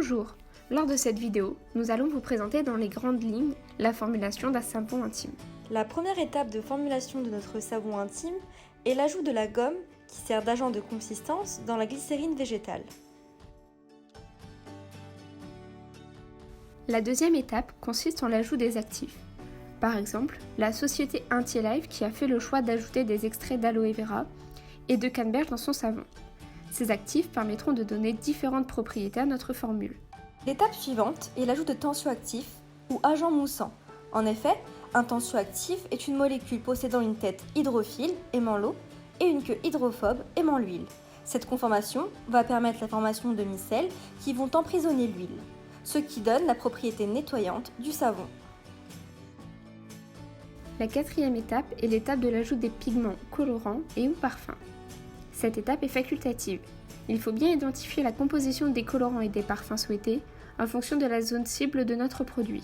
Bonjour! Lors de cette vidéo, nous allons vous présenter dans les grandes lignes la formulation d'un savon intime. La première étape de formulation de notre savon intime est l'ajout de la gomme qui sert d'agent de consistance dans la glycérine végétale. La deuxième étape consiste en l'ajout des actifs. Par exemple, la société Intilife qui a fait le choix d'ajouter des extraits d'aloe vera et de canneberge dans son savon. Ces actifs permettront de donner différentes propriétés à notre formule. L'étape suivante est l'ajout de tensioactifs ou agents moussants. En effet, un tensioactif est une molécule possédant une tête hydrophile, aimant l'eau, et une queue hydrophobe, aimant l'huile. Cette conformation va permettre la formation de micelles qui vont emprisonner l'huile, ce qui donne la propriété nettoyante du savon. La quatrième étape est l'étape de l'ajout des pigments colorants et ou parfums. Cette étape est facultative. Il faut bien identifier la composition des colorants et des parfums souhaités en fonction de la zone cible de notre produit.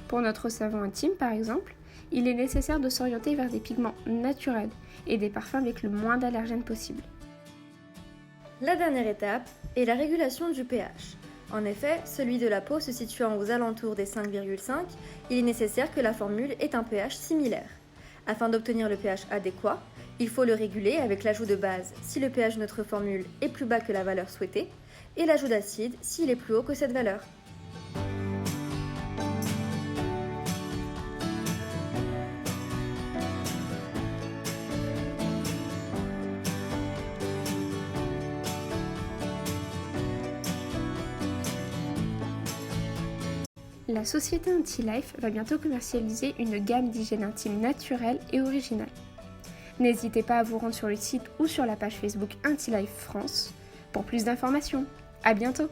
Pour notre savon intime par exemple, il est nécessaire de s'orienter vers des pigments naturels et des parfums avec le moins d'allergènes possible. La dernière étape est la régulation du pH. En effet, celui de la peau se situant aux alentours des 5,5, il est nécessaire que la formule ait un pH similaire. Afin d'obtenir le pH adéquat, il faut le réguler avec l'ajout de base si le pH de notre formule est plus bas que la valeur souhaitée et l'ajout d'acide s'il est plus haut que cette valeur. La société Intilife va bientôt commercialiser une gamme d'hygiène intime naturelle et originale. N'hésitez pas à vous rendre sur le site ou sur la page Facebook Intilife France pour plus d'informations. À bientôt!